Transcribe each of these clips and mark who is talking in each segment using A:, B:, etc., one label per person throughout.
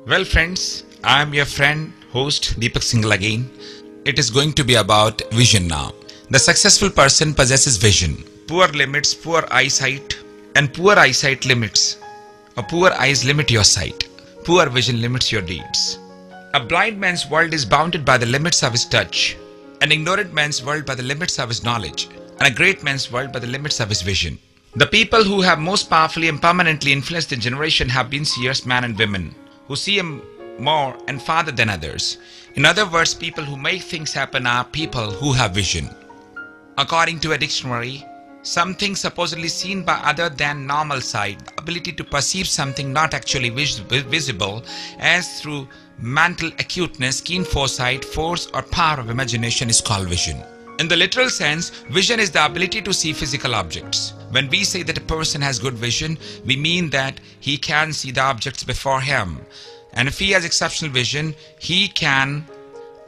A: Well friends, I am your friend, host Deepak Singhal again. It is going to be about vision now. The successful person possesses vision. Poor limits poor eyesight, and poor eyesight limits. Or poor eyes limit your sight. Poor vision limits your deeds. A blind man's world is bounded by the limits of his touch. An ignorant man's world by the limits of his knowledge. And a great man's world by the limits of his vision. The people who have most powerfully and permanently influenced the generation have been seers, men and women, who see him more and farther than others. In other words, people who make things happen are people who have vision. According to a dictionary, something supposedly seen by other than normal sight, the ability to perceive something not actually visible, as through mental acuteness, keen foresight, force or power of imagination, is called vision. In the literal sense, vision is the ability to see physical objects. When we say that a person has good vision, we mean that he can see the objects before him. And if he has exceptional vision, he can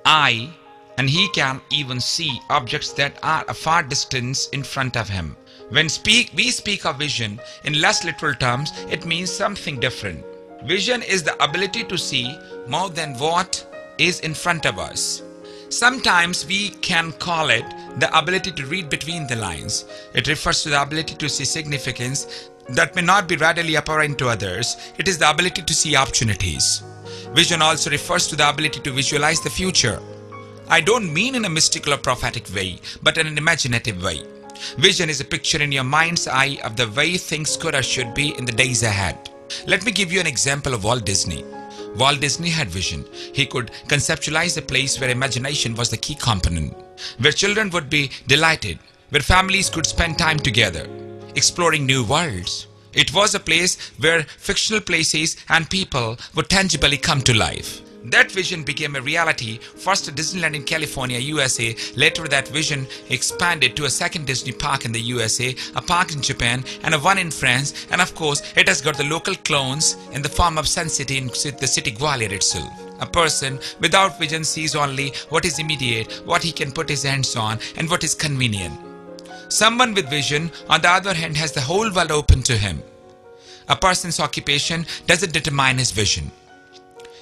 A: even see objects that are a far distance in front of him. When we speak of vision in less literal terms, it means something different. Vision is the ability to see more than what is in front of us. Sometimes we can call it the ability to read between the lines. It refers to the ability to see significance that may not be readily apparent to others. It is the ability to see opportunities. Vision also refers to the ability to visualize the future. I don't mean in a mystical or prophetic way, but in an imaginative way. Vision is a picture in your mind's eye of the way things could or should be in the days ahead. Let me give you an example of Walt Disney. Walt Disney had vision. He could conceptualize a place where imagination was the key component, where children would be delighted, where families could spend time together, exploring new worlds. It was a place where fictional places and people would tangibly come to life. That vision became a reality, first at Disneyland in California, USA. Later that vision expanded to a second Disney park in the USA, a park in Japan, and a one in France. And of course, it has got the local clones in the form of Sun City in the city Gwalior itself. A person without vision sees only what is immediate, what he can put his hands on, and what is convenient. Someone with vision, on the other hand, has the whole world open to him. A person's occupation doesn't determine his vision.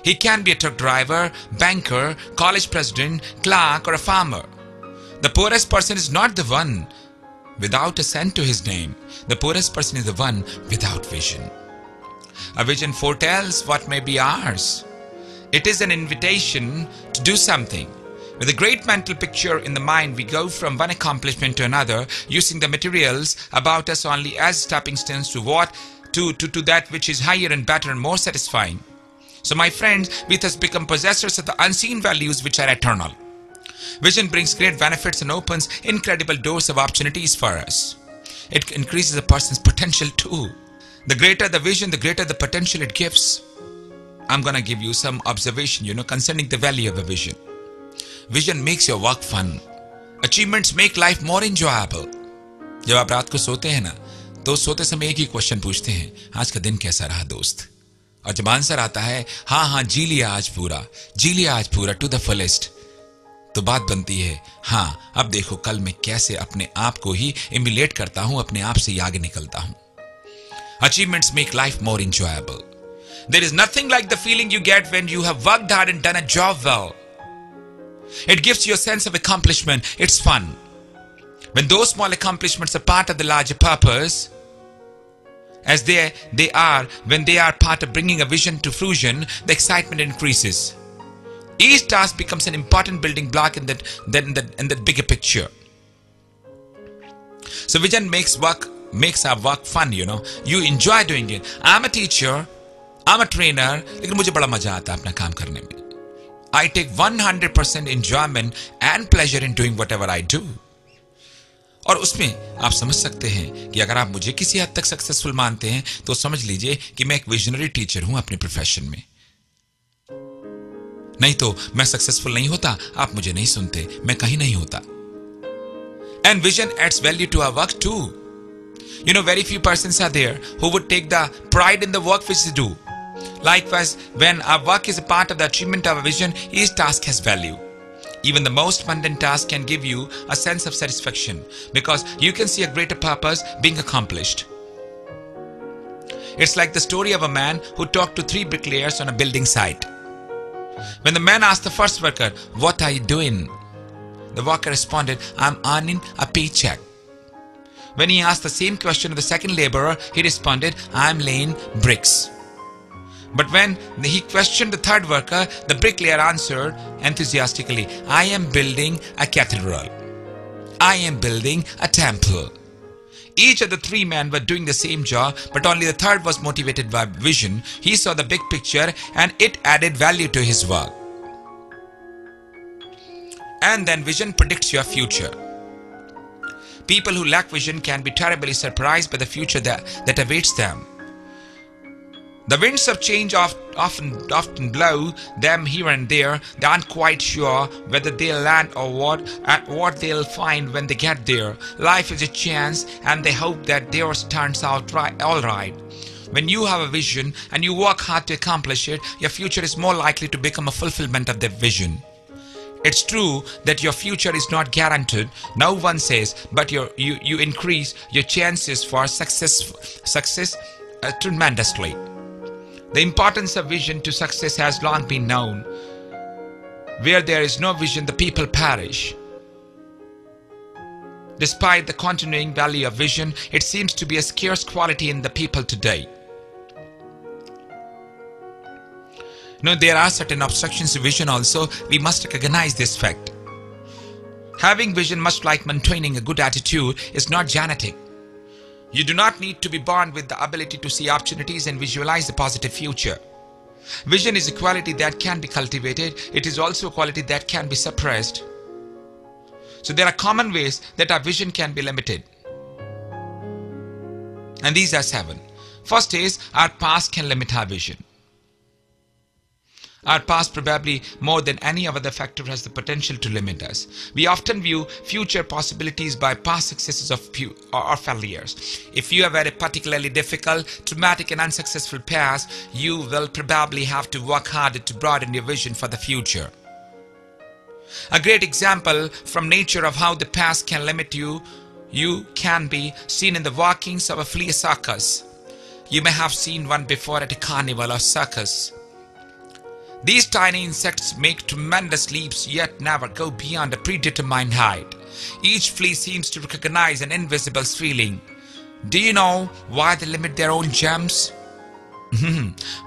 A: He can be a truck driver, banker, college president, clerk, or a farmer. The poorest person is not the one without a cent to his name. The poorest person is the one without vision. A vision foretells what may be ours. It is an invitation to do something. With a great mental picture in the mind, we go from one accomplishment to another, using the materials about us only as stepping stones to that which is higher and better and more satisfying. So my friends, we thus become possessors of the unseen values which are eternal. Vision brings great benefits and opens incredible doors of opportunities for us. It increases a person's potential too. The greater the vision, the greater the potential it gives. I'm gonna give you some observation, concerning the value of a vision. Vision makes your work fun. Achievements make life more enjoyable. जब आप रात को सोते हैं ना, तो सोते समय एक ही क्वेश्चन पूछते हैं, आज का दिन कैसा रहा दोस्त? और जब आंसर आता है, हाँ जी लिया आज पूरा टू द फुलेस्ट, तो बात बनती है, हाँ अब देखो कल मैं कैसे अपने आप को ही इम्युलेट करता हूं, अपने आप से आगे निकलता हूं. Achievements make life more enjoyable. There is nothing like the feeling you get when you have worked hard and done a job well. It gives you a sense of accomplishment. It's fun. When those small accomplishments are part of the larger purpose, as when they are part of bringing a vision to fruition, the excitement increases. Each task becomes an important building block in that bigger picture. So vision makes our work fun, You enjoy doing it. I'm a teacher, I'm a trainer, लेकिन मुझे बड़ा मजा आता है अपना काम करने में. I take 100% enjoyment and pleasure in doing whatever I do. और उसमें आप समझ सकते हैं कि अगर आप मुझे किसी हद तक सक्सेसफुल मानते हैं, तो समझ लीजिए कि मैं एक विजनरी टीचर हूं अपने प्रोफेशन में. नहीं तो मैं सक्सेसफुल नहीं होता, आप मुझे नहीं सुनते, मैं कहीं नहीं होता. And vision adds value to our work too. Very few persons are there who would take the pride in the work which they do. Likewise, when our work is a part of the achievement of a vision, each task has value. Even the most mundane task can give you a sense of satisfaction because you can see a greater purpose being accomplished. It's like the story of a man who talked to 3 bricklayers on a building site. When the man asked the first worker, "What are you doing?" the worker responded, "I'm earning a paycheck." When he asked the same question of the second laborer, he responded, "I'm laying bricks." But when he questioned the third worker, the bricklayer answered enthusiastically, "I am building a cathedral. I am building a temple." Each of the 3 men were doing the same job, but only the third was motivated by vision. He saw the big picture and it added value to his work. And then vision predicts your future. People who lack vision can be terribly surprised by the future that awaits them. The winds of change often blow them here and there. They aren't quite sure whether they'll land or what they'll find when they get there. Life is a chance and they hope that theirs turns out all right. When you have a vision and you work hard to accomplish it, your future is more likely to become a fulfillment of that vision. It's true that your future is not guaranteed, no one says, but you increase your chances for success tremendously. The importance of vision to success has long been known. Where there is no vision, the people perish. Despite the continuing value of vision, it seems to be a scarce quality in the people today. No, there are certain obstructions to vision also. We must recognize this fact. Having vision, much like maintaining a good attitude, is not genetic. You do not need to be born with the ability to see opportunities and visualize the positive future. Vision is a quality that can be cultivated. It is also a quality that can be suppressed. So there are common ways that our vision can be limited. And these are 7. First is, our past can limit our vision. Our past, probably more than any other factor, has the potential to limit us. We often view future possibilities by past successes or failures. If you have had a particularly difficult, traumatic and unsuccessful past, you will probably have to work harder to broaden your vision for the future. A great example from nature of how the past can limit you can be seen in the workings of a flea circus. You may have seen one before at a carnival or circus. These tiny insects make tremendous leaps yet never go beyond a predetermined height. Each flea seems to recognize an invisible ceiling. Do you know why they limit their own jumps?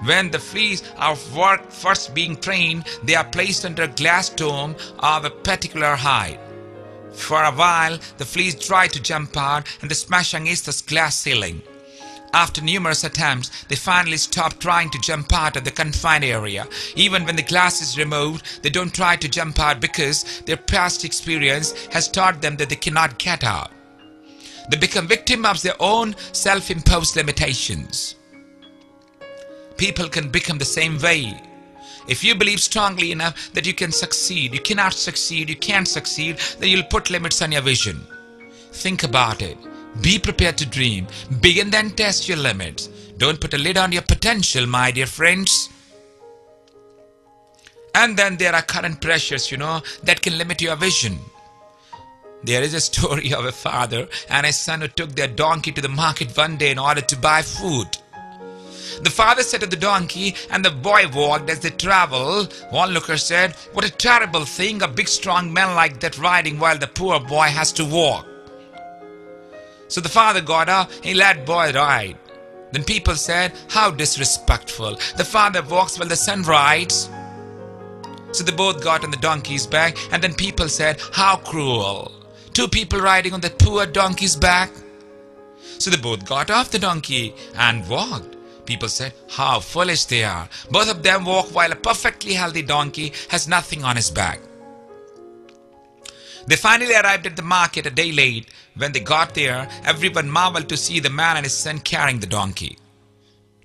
A: When the fleas are first being trained, they are placed under a glass dome of a particular height. For a while, the fleas try to jump out and they smash against the glass ceiling. After numerous attempts, they finally stop trying to jump out of the confined area. Even when the glass is removed, they don't try to jump out because their past experience has taught them that they cannot get out. They become victims of their own self-imposed limitations. People can become the same way. If you believe strongly enough that you can succeed, you cannot succeed, you can't succeed, then you'll put limits on your vision. Think about it. Be prepared to dream. Begin then test your limits. Don't put a lid on your potential, my dear friends. And then there are current pressures, that can limit your vision. There is a story of a father and his son who took their donkey to the market one day in order to buy food. The father said to the donkey, and the boy walked as they traveled. Onlooker said, "What a terrible thing, a big strong man like that riding while the poor boy has to walk." So the father got up, he let boy ride. Then people said, "How disrespectful. The father walks while the son rides." So they both got on the donkey's back, and then people said, "How cruel. 2 people riding on that poor donkey's back." So they both got off the donkey and walked. People said, "How foolish they are. Both of them walk while a perfectly healthy donkey has nothing on his back." They finally arrived at the market a day late. When they got there, everyone marveled to see the man and his son carrying the donkey.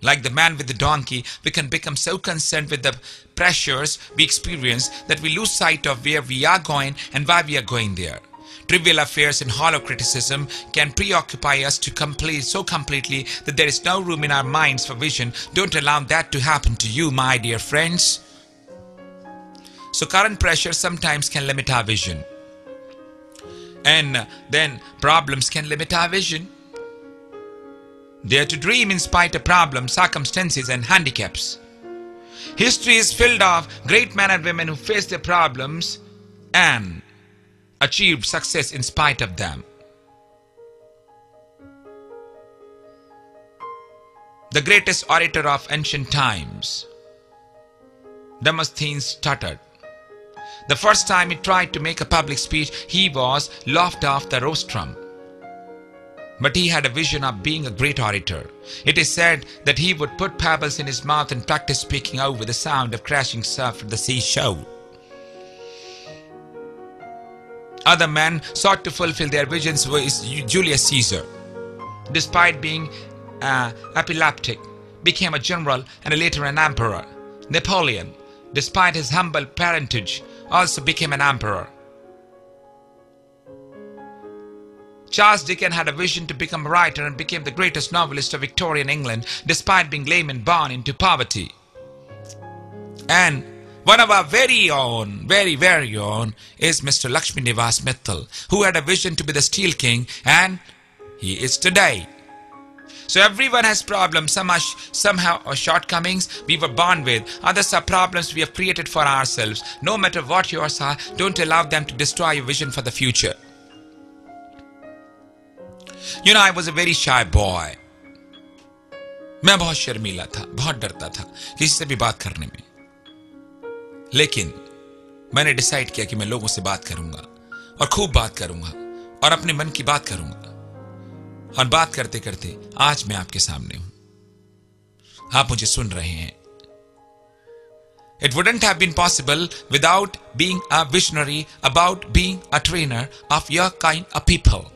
A: Like the man with the donkey, we can become so concerned with the pressures we experience that we lose sight of where we are going and why we are going there. Trivial affairs and hollow criticism can preoccupy us so completely that there is no room in our minds for vision. Don't allow that to happen to you, my dear friends. So current pressure sometimes can limit our vision. And then problems can limit our vision. Dare to dream in spite of problems, circumstances, and handicaps. History is filled of great men and women who faced their problems and achieved success in spite of them. The greatest orator of ancient times, Demosthenes, stuttered. The first time he tried to make a public speech, he was laughed off the rostrum. But he had a vision of being a great orator. It is said that he would put pebbles in his mouth and practice speaking over the sound of crashing surf at the seashore. Other men sought to fulfill their visions with Julius Caesar. Despite being epileptic, became a general and later an emperor. Napoleon, despite his humble parentage, also became an emperor. Charles Dickens had a vision to become a writer and became the greatest novelist of Victorian England despite being lame and born into poverty. And one of our very own is Mr. Lakshmi Nivas Mittal, who had a vision to be the Steel King, and he is today. So everyone has problems, some are somehow or shortcomings we were born with. Others are problems we have created for ourselves. No matter what yours are, don't allow them to destroy your vision for the future. You know, I was a very shy boy. मैं बहुत शर्मीला था, बहुत डरता था किसी से भी बात करने में. लेकिन मैंने डिसाइड किया कि मैं लोगों से बात करूंगा और खूब बात करूंगा और अपने मन की बात करूंगा. और बात करते करते आज मैं आपके सामने हूं. आप मुझे सुन रहे हैं. It wouldn't have been possible without being a visionary, about being a trainer of your kind of people.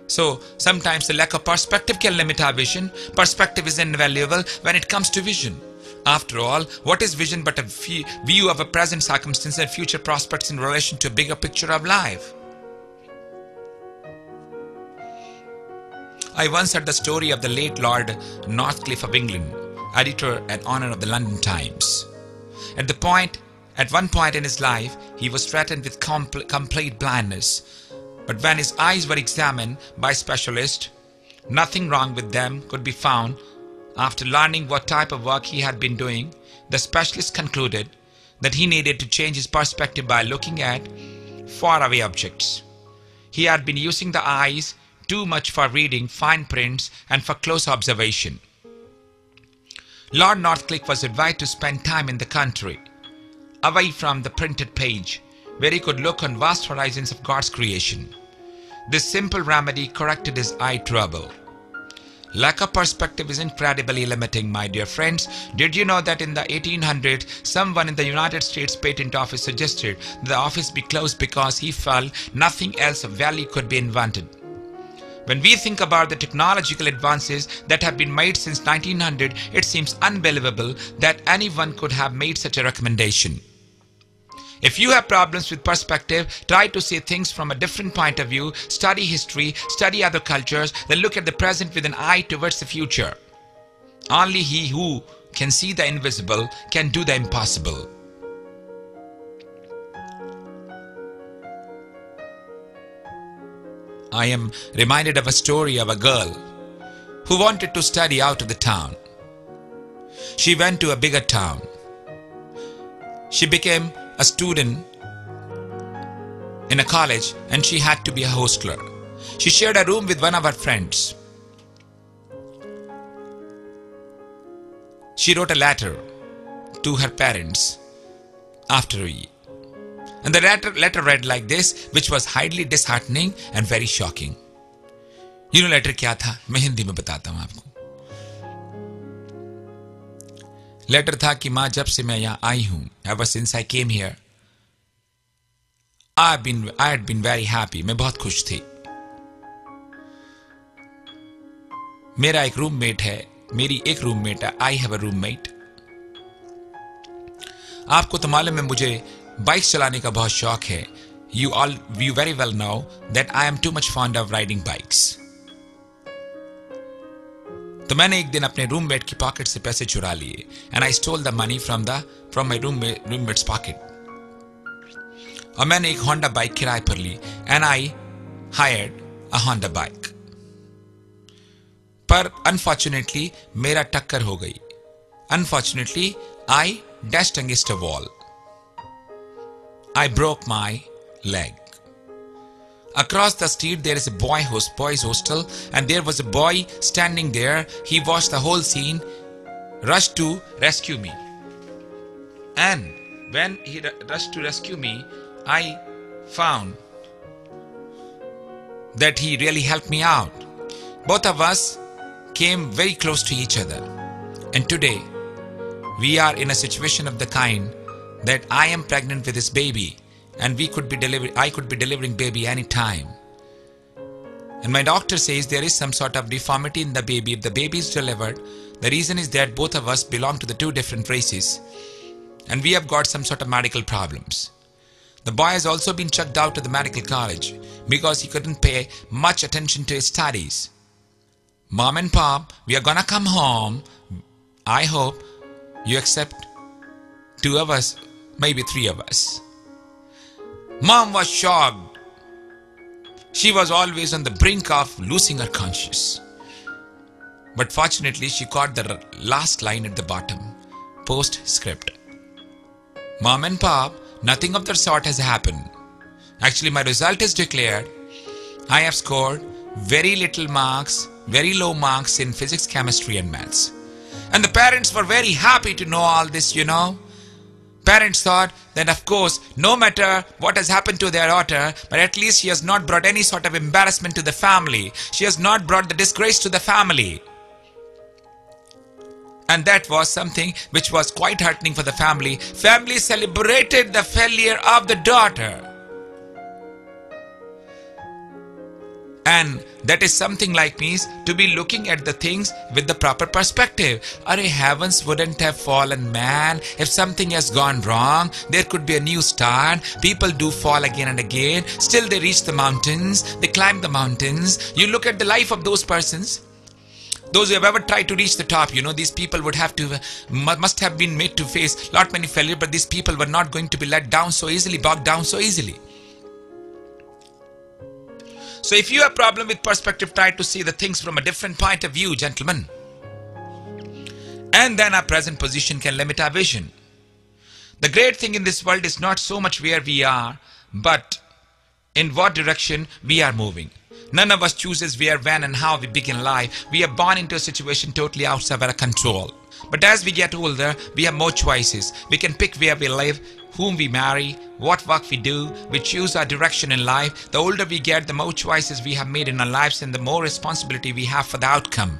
A: So sometimes the lack of perspective can limit our vision. Perspective is invaluable when it comes to vision. After all, what is vision but a view of a present circumstance and future prospects in relation to a bigger picture of life? I once heard the story of the late Lord Northcliffe of England, editor and owner of the London Times. At one point in his life, he was threatened with complete blindness. But when his eyes were examined by specialists, nothing wrong with them could be found. After learning what type of work he had been doing, the specialist concluded that he needed to change his perspective by looking at faraway objects. He had been using the eyes too much for reading fine prints and for close observation. Lord Northcliffe was advised to spend time in the country, away from the printed page, where he could look on vast horizons of God's creation. This simple remedy corrected his eye trouble. Lack of perspective is incredibly limiting, my dear friends. Did you know that in the 1800s, someone in the United States Patent Office suggested the office be closed because he felt nothing else of value could be invented? When we think about the technological advances that have been made since 1900, it seems unbelievable that anyone could have made such a recommendation. If you have problems with perspective, try to see things from a different point of view, study history, study other cultures, then look at the present with an eye towards the future. Only he who can see the invisible can do the impossible. I am reminded of a story of a girl who wanted to study out of the town. She went to a bigger town. She became a student in a college and she had to be a hostler. She shared a room with one of her friends. She wrote a letter to her parents after a year. And the letter read like this, which was highly disheartening and very shocking. You know letter क्या था? मैं हिंदी में बताता हूँ आपको. Letter था कि माँ जब से मैं यहाँ आई हूँ, ever since I came here, I had been very happy. मैं बहुत खुश थी. मेरा एक रूममेट है, मेरी एक रूममेट है. I have a roommate. आपको तो मालूम है मुझे बाइक्स चलाने का बहुत शौक है. You very well know that I am too much fond of riding bikes. तो मैंने एक दिन अपने रूममेट की पॉकेट से पैसे चुरा लिए and I stole the money from my roommate's pocket. और मैंने एक होंडा बाइक किराए पर ली and I hired a Honda bike. पर unfortunately मेरा टक्कर हो गई. Unfortunately, I dashed against a wall. I broke my leg. Across the street there is a boys' hostel, and there was a boy standing there. He watched the whole scene, rushed to rescue me. And when he rushed to rescue me, I found that he really helped me out. Both of us came very close to each other. And today, we are in a situation of the kind that I am pregnant with this baby, and I could be delivering baby any time. And my doctor says there is some sort of deformity in the baby. If the baby is delivered, the reason is that both of us belong to the two different races, and we have got some sort of medical problems. The boy has also been chucked out of the medical college because he couldn't pay much attention to his studies. Mom and Pop, we are gonna come home. I hope you accept 2 of us, maybe 3 of us. Mom was shocked. She was always on the brink of losing her conscience. But fortunately, she caught the last line at the bottom. Postscript. Mom and Pop, nothing of the sort has happened. Actually, my result is declared. I have scored very low marks in physics, chemistry and maths. And the parents were very happy to know all this, Parents thought that, of course, no matter what has happened to their daughter, but at least she has not brought any sort of embarrassment to the family. She has not brought the disgrace to the family. And that was something which was quite heartening for the family. Family celebrated the failure of the daughter. And that is something like means to be looking at the things with the proper perspective. Our heavens wouldn't have fallen, man. If something has gone wrong, there could be a new start. People do fall again and again. Still they reach the mountains. They climb the mountains. You look at the life of those persons. Those who have ever tried to reach the top, these people must have been made to face lot many failures, but these people were not going to be let down so easily, bogged down so easily. So if you have a problem with perspective, try to see the things from a different point of view, gentlemen. And then our present position can limit our vision. The great thing in this world is not so much where we are, but in what direction we are moving. None of us chooses where, when and how we begin life. We are born into a situation totally outside our control. But as we get older, we have more choices. We can pick where we live, whom we marry, what work we do. We choose our direction in life. The older we get, the more choices we have made in our lives and the more responsibility we have for the outcome.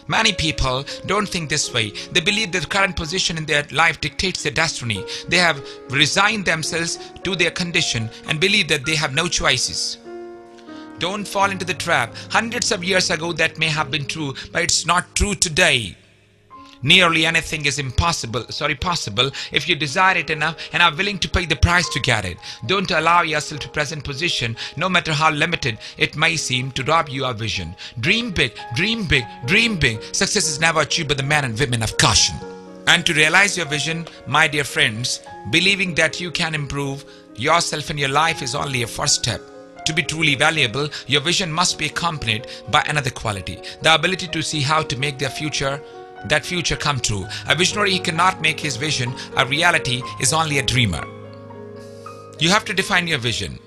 A: Many people don't think this way. They believe that the current position in their life dictates their destiny. They have resigned themselves to their condition and believe that they have no choices. Don't fall into the trap. Hundreds of years ago that may have been true, but it's not true today. Nearly anything is possible if you desire it enough and are willing to pay the price to get it. Don't allow yourself to present position, no matter how limited it may seem, to rob you of vision. Dream big, dream big, dream big. Success is never achieved by the men and women of caution. And to realize your vision, my dear friends, believing that you can improve yourself in your life is only a first step. To be truly valuable, your vision must be accompanied by another quality, the ability to see how to make that future come true. A visionary cannot make his vision a reality, is only a dreamer. You have to define your vision.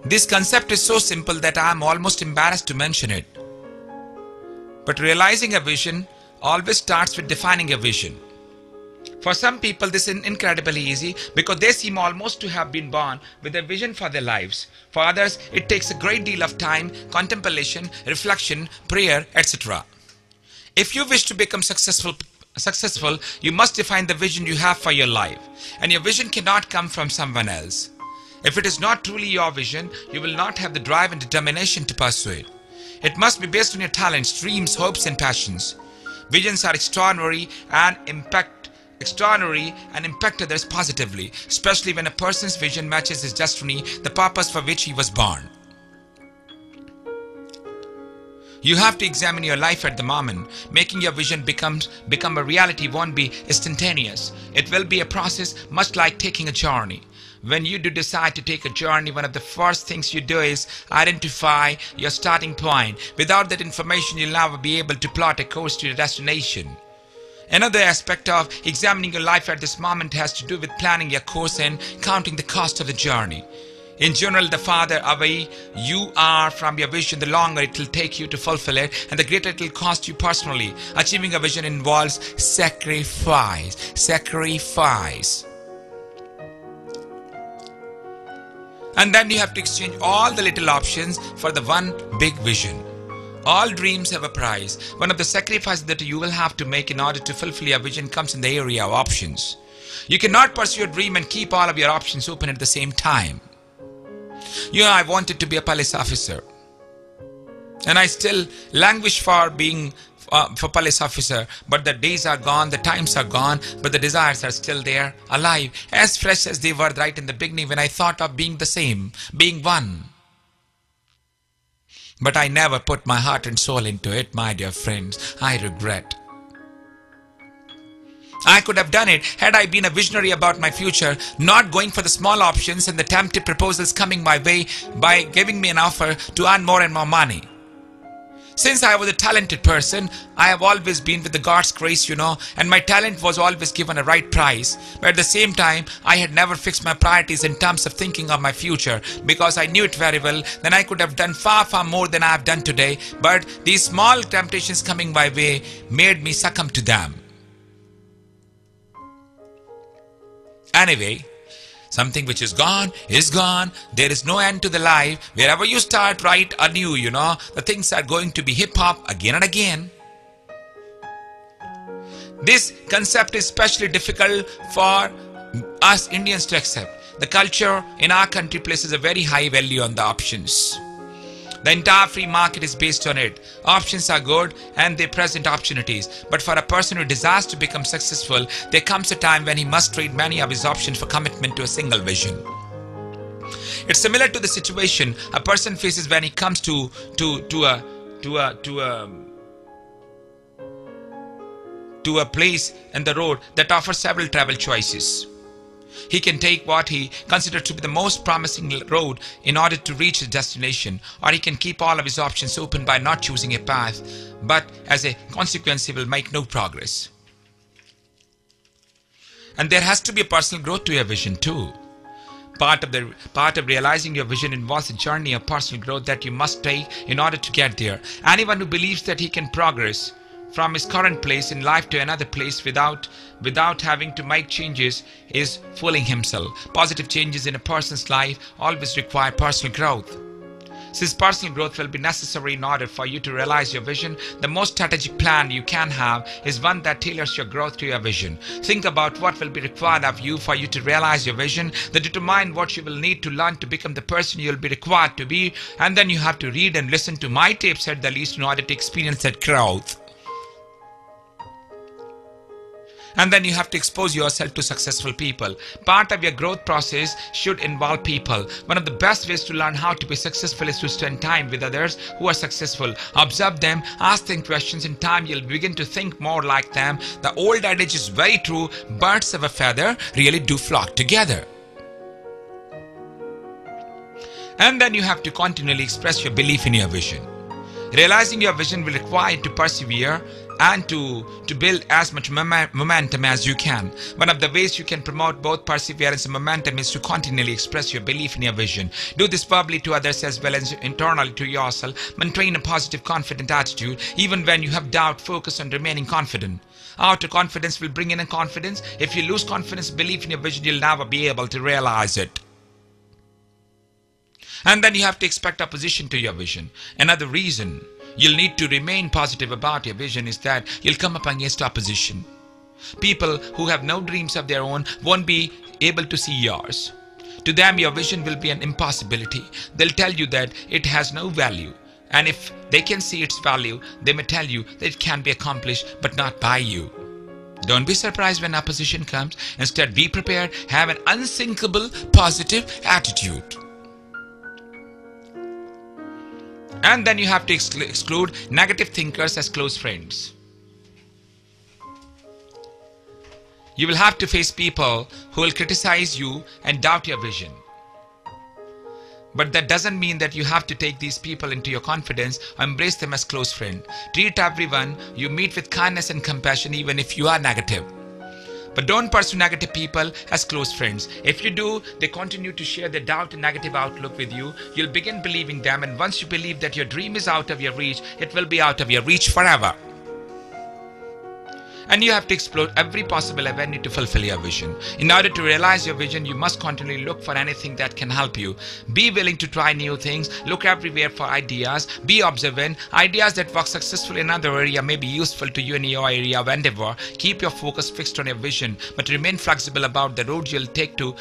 A: This concept is so simple that I am almost embarrassed to mention it. But realizing a vision always starts with defining a vision. For some people this is incredibly easy because they seem almost to have been born with a vision for their lives. For others it takes a great deal of time, contemplation, reflection, prayer, etc. If you wish to become successful, you must define the vision you have for your life. And your vision cannot come from someone else. If it is not truly your vision, you will not have the drive and determination to pursue it. It must be based on your talents, dreams, hopes and passions. Visions are extraordinary and impact others positively, especially when a person's vision matches his destiny, the purpose for which he was born. You have to examine your life at the moment. Making your vision become a reality won't be instantaneous. It will be a process much like taking a journey. when you do decide to take a journey, one of the first things you do is identify your starting point. Without that information, you'll never be able to plot a course to your destination. Another aspect of examining your life at this moment has to do with planning your course and counting the cost of the journey. In general, the farther away you are from your vision, the longer it will take you to fulfill it, and the greater it will cost you personally. Achieving a vision involves sacrifice. Sacrifice. And then you have to exchange all the little options for the one big vision. All dreams have a price. One of the sacrifices that you will have to make in order to fulfill your vision comes in the area of options. You cannot pursue a dream and keep all of your options open at the same time. I wanted to be a police officer, and I still languish for being for police officer, but the days are gone, the times are gone, but the desires are still there, alive, as fresh as they were right in the beginning when I thought of being the same, being one. But I never put my heart and soul into it, my dear friends. I regret. I could have done it had I been a visionary about my future, not going for the small options and the tempted proposals coming my way by giving me an offer to earn more and more money. Since I was a talented person, I have always been with the God's grace, and my talent was always given a right price. But at the same time, I had never fixed my priorities in terms of thinking of my future, because I knew it very well. Then I could have done far, far more than I have done today. But these small temptations coming my way made me succumb to them. Anyway, something which is gone is gone. There is no end to the life. Wherever you start, write anew, the things are going to be hip-hop again and again. This concept is especially difficult for us Indians to accept. The culture in our country places a very high value on the options. The entire free market is based on it. Options are good and they present opportunities. But for a person who desires to become successful, there comes a time when he must trade many of his options for commitment to a single vision. It's similar to the situation a person faces when he comes to a place in the road that offers several travel choices. He can take what he considers to be the most promising road in order to reach his destination, or he can keep all of his options open by not choosing a path, but as a consequence he will make no progress. And there has to be a personal growth to your vision too. Part of realizing your vision involves a journey of personal growth that you must take in order to get there. Anyone who believes that he can progress from his current place in life to another place without having to make changes is fooling himself. Positive changes in a person's life always require personal growth. Since personal growth will be necessary in order for you to realize your vision, the most strategic plan you can have is one that tailors your growth to your vision. Think about what will be required of you for you to realize your vision, then determine what you will need to learn to become the person you will be required to be, and then you have to read and listen to my tapes at the least in order to experience that growth. And then you have to expose yourself to successful people. Part of your growth process should involve people. One of the best ways to learn how to be successful is to spend time with others who are successful. Observe them, ask them questions. In time you'll begin to think more like them. The old adage is very true. Birds of a feather really do flock together. And then you have to continually express your belief in your vision. Realizing your vision will require you to persevere and to build as much momentum as you can. One of the ways you can promote both perseverance and momentum is to continually express your belief in your vision. Do this verbally to others as well as internally to yourself. Maintain a positive, confident attitude. Even when you have doubt, focus on remaining confident. Outer confidence will bring in confidence. If you lose confidence, belief in your vision, you'll never be able to realize it. And then you have to expect opposition to your vision. Another reason you'll need to remain positive about your vision is that you'll come up against opposition. People who have no dreams of their own won't be able to see yours. To them, your vision will be an impossibility. They'll tell you that it has no value. And if they can see its value, they may tell you that it can be accomplished, but not by you. Don't be surprised when opposition comes. Instead, be prepared. Have an unsinkable positive attitude. And then you have to exclude negative thinkers as close friends. You will have to face people who will criticize you and doubt your vision. But that doesn't mean that you have to take these people into your confidence or embrace them as close friends. Treat everyone you meet with kindness and compassion, even if you are negative. But don't pursue negative people as close friends. If you do, they continue to share their doubt and negative outlook with you. You'll begin believing them, and once you believe that your dream is out of your reach, it will be out of your reach forever. And you have to explore every possible avenue to fulfill your vision. In order to realize your vision, you must continually look for anything that can help you. Be willing to try new things. Look everywhere for ideas. Be observant. Ideas that work successfully in another area may be useful to you in your area of endeavor. Keep your focus fixed on your vision, but remain flexible about the road you'll take to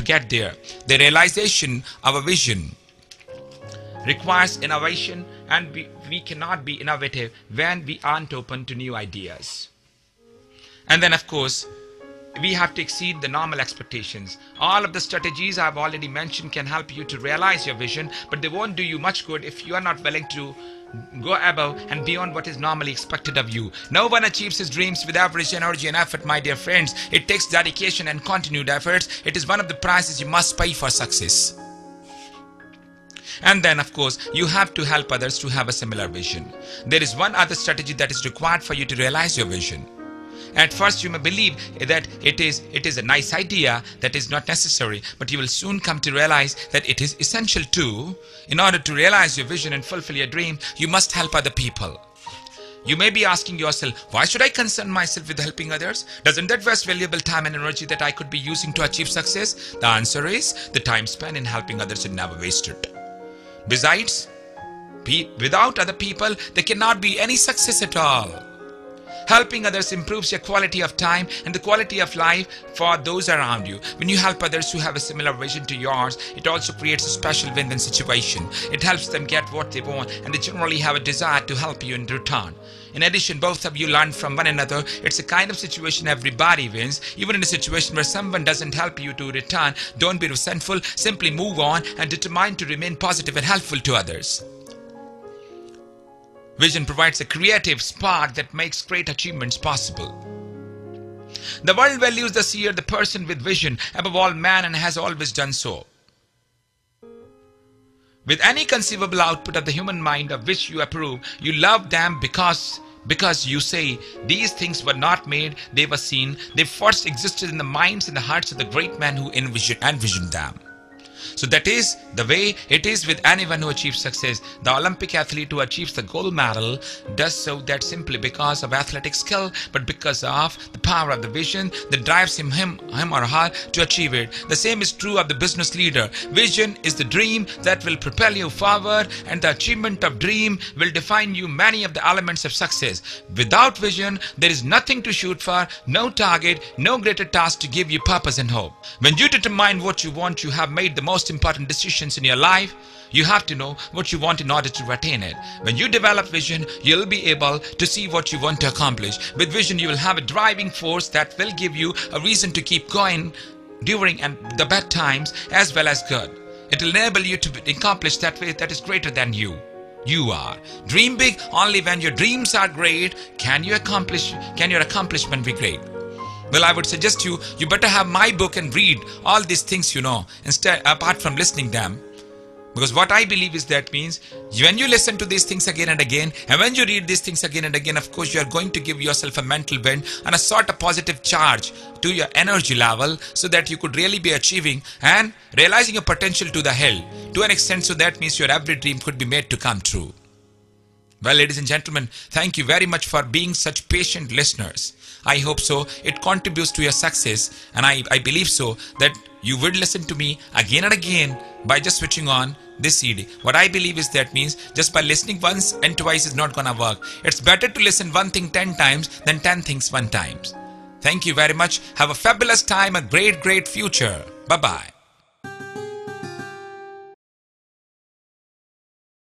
A: get there. The realization of a vision requires innovation, and we cannot be innovative when we aren't open to new ideas. And then, of course, we have to exceed the normal expectations. All of the strategies I've already mentioned can help you to realize your vision, but they won't do you much good if you are not willing to go above and beyond what is normally expected of you. No one achieves his dreams with average energy and effort, my dear friends. It takes dedication and continued efforts. It is one of the prices you must pay for success. And then, of course, you have to help others to have a similar vision. There is one other strategy that is required for you to realize your vision. At first, you may believe that it is a nice idea that is not necessary, but you will soon come to realize that it is essential too. In order to realize your vision and fulfill your dream, you must help other people. You may be asking yourself, why should I concern myself with helping others? Doesn't that waste valuable time and energy that I could be using to achieve success? The answer is, the time spent in helping others is never wasted. Besides, without other people, there cannot be any success at all. Helping others improves your quality of time and the quality of life for those around you. When you help others who have a similar vision to yours, it also creates a special win-win situation. It helps them get what they want, and they generally have a desire to help you in return. In addition, both of you learn from one another. It's a kind of situation everybody wins. Even in a situation where someone doesn't help you to return, don't be resentful. Simply move on and determine to remain positive and helpful to others. Vision provides a creative spark that makes great achievements possible. The world values the seer, the person with vision, above all man, and has always done so. With any conceivable output of the human mind of which you approve, you love them because you say, these things were not made, they were seen. They first existed in the minds and the hearts of the great men who envisioned them. So that is the way it is with anyone who achieves success. The Olympic athlete who achieves the gold medal does so not simply because of athletic skill, but because of the power of the vision that drives him or her to achieve it. The same is true of the business leader. Vision is the dream that will propel you forward, and the achievement of dream will define you many of the elements of success. Without vision, there is nothing to shoot for, no target, no greater task to give you purpose and hope. When you determine what you want, you have made the most important decisions in your life. You have to know what you want in order to attain it. When you develop vision, you'll be able to see what you want to accomplish. With vision, you will have a driving force that will give you a reason to keep going during the bad times as well as good. It will enable you to accomplish that way that is greater than you. You are. Dream big. Only when your dreams are great can your accomplishment be great. Well, I would suggest you better have my book and read all these things instead, apart from listening them. Because what I believe is that means when you listen to these things again and again, and when you read these things again and again, of course, you are going to give yourself a mental bend and a sort of positive charge to your energy level, so that you could really be achieving and realizing your potential to the hill to an extent. So that means your every dream could be made to come true. Well, ladies and gentlemen, thank you very much for being such patient listeners. I hope so. It contributes to your success, and I believe so that you would listen to me again and again by just switching on this CD. What I believe is that means just by listening once and twice is not gonna work. It's better to listen one thing 10 times than 10 things one time. Thank you very much. Have a fabulous time, a great future. Bye-bye.